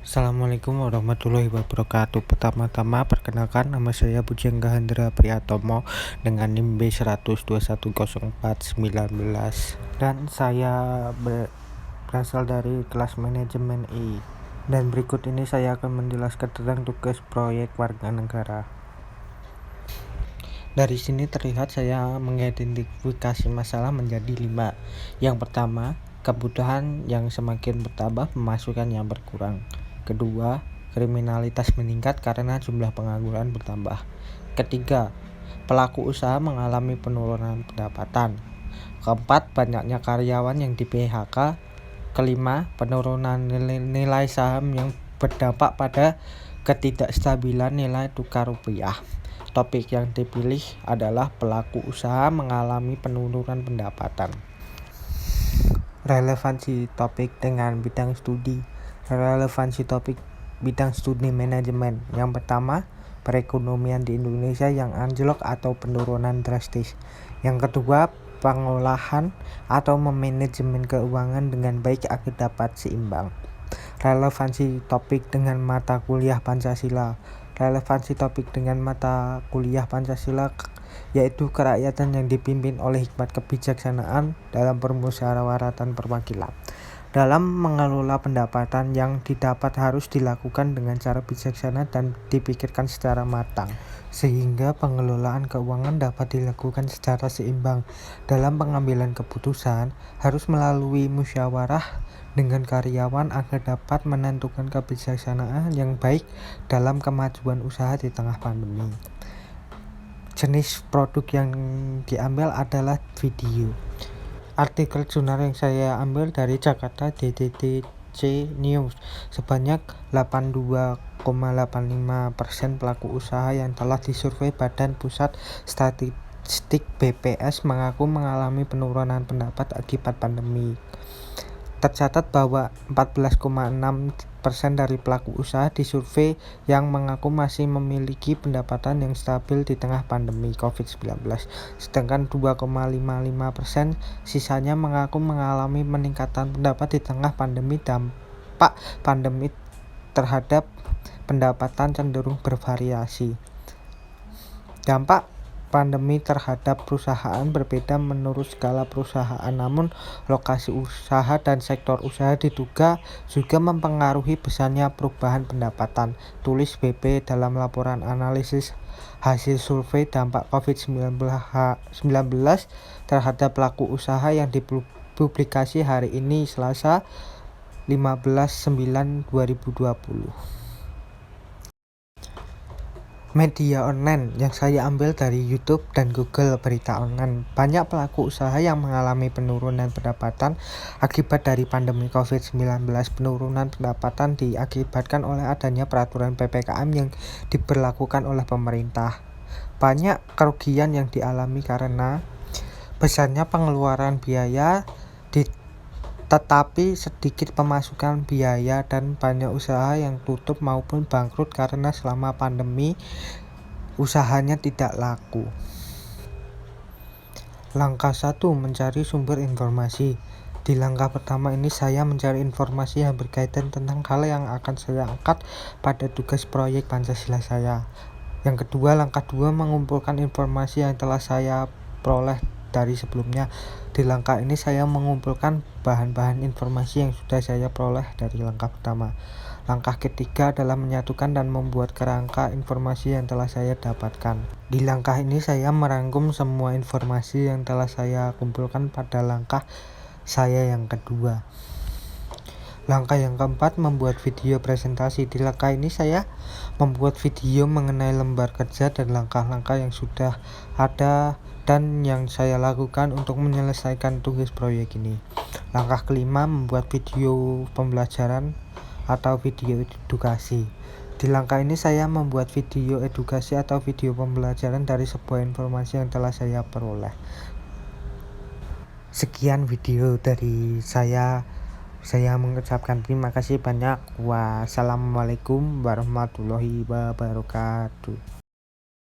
Assalamualaikum warahmatullahi wabarakatuh. Pertama-tama perkenalkan, nama saya Bujengga Hendra Priyatomo dengan NIM B1210419 dan saya berasal dari kelas manajemen I. Dan berikut ini saya akan menjelaskan tentang tugas proyek warga negara. Dari sini terlihat saya mengidentifikasi masalah menjadi 5. Yang pertama, kebutuhan yang semakin bertambah, pemasukan yang berkurang. Kedua, kriminalitas meningkat karena jumlah pengangguran bertambah. Ketiga, pelaku usaha mengalami penurunan pendapatan. Keempat, banyaknya karyawan yang di PHK. Kelima, penurunan nilai saham yang berdampak pada ketidakstabilan nilai tukar rupiah. Topik yang dipilih adalah pelaku usaha mengalami penurunan pendapatan. Relevansi topik dengan bidang studi. Relevansi topik bidang studi manajemen. Yang pertama, perekonomian di Indonesia yang anjlok atau penurunan drastis. Yang kedua, pengolahan atau memanajemen keuangan dengan baik agar dapat seimbang. Relevansi topik dengan mata kuliah Pancasila. Relevansi topik dengan mata kuliah Pancasila yaitu kerakyatan yang dipimpin oleh hikmat kebijaksanaan dalam permusyawaratan perwakilan. Dalam mengelola pendapatan yang didapat harus dilakukan dengan cara bijaksana dan dipikirkan secara matang, sehingga pengelolaan keuangan dapat dilakukan secara seimbang. Dalam pengambilan keputusan harus melalui musyawarah dengan karyawan agar dapat menentukan kebijaksanaan yang baik dalam kemajuan usaha di tengah pandemi. Jenis produk yang diambil adalah video. Artikel jurnal yang saya ambil dari Jakarta DTTC News. Sebanyak 82,85% pelaku usaha yang telah disurvei Badan Pusat Statistik BPS mengaku mengalami penurunan pendapat akibat pandemi. Tercatat bahwa 14,6% dari pelaku usaha disurvei yang mengaku masih memiliki pendapatan yang stabil di tengah pandemi COVID-19, sedangkan 2,55% sisanya mengaku mengalami peningkatan pendapat di tengah pandemi. Dampak pandemi terhadap pendapatan cenderung bervariasi. Dampak pandemi terhadap perusahaan berbeda menurut skala perusahaan, namun lokasi usaha dan sektor usaha diduga juga mempengaruhi besarnya perubahan pendapatan, tulis BP dalam laporan analisis hasil survei dampak COVID-19 terhadap pelaku usaha yang dipublikasi hari ini Selasa 15/9/2020. Media online yang saya ambil dari YouTube dan Google Berita Online. Banyak pelaku usaha yang mengalami penurunan pendapatan akibat dari pandemi COVID-19. Penurunan pendapatan diakibatkan oleh adanya peraturan PPKM yang diberlakukan oleh pemerintah. Banyak kerugian yang dialami karena besarnya pengeluaran biaya tetapi sedikit pemasukan biaya, dan banyak usaha yang tutup maupun bangkrut karena selama pandemi usahanya tidak laku. Langkah 1. Mencari sumber informasi. Di langkah pertama ini saya mencari informasi yang berkaitan tentang hal yang akan saya angkat pada tugas proyek Pancasila saya. Yang kedua, langkah 2, mengumpulkan informasi yang telah saya peroleh dari sebelumnya. Di langkah ini saya mengumpulkan bahan-bahan informasi yang sudah saya peroleh dari langkah pertama. Langkah ketiga adalah menyatukan dan membuat kerangka informasi yang telah saya dapatkan. Di langkah ini saya merangkum semua informasi yang telah saya kumpulkan pada langkah saya yang kedua. Langkah yang keempat, membuat video presentasi. Di langkah ini saya membuat video mengenai lembar kerja dan langkah-langkah yang sudah ada dan yang saya lakukan untuk menyelesaikan tugas proyek ini. Langkah kelima, membuat video pembelajaran atau video edukasi. Di langkah ini saya membuat video edukasi atau video pembelajaran dari sebuah informasi yang telah saya peroleh. Sekian video dari saya. Saya mengucapkan terima kasih banyak. Wassalamualaikum warahmatullahi wabarakatuh.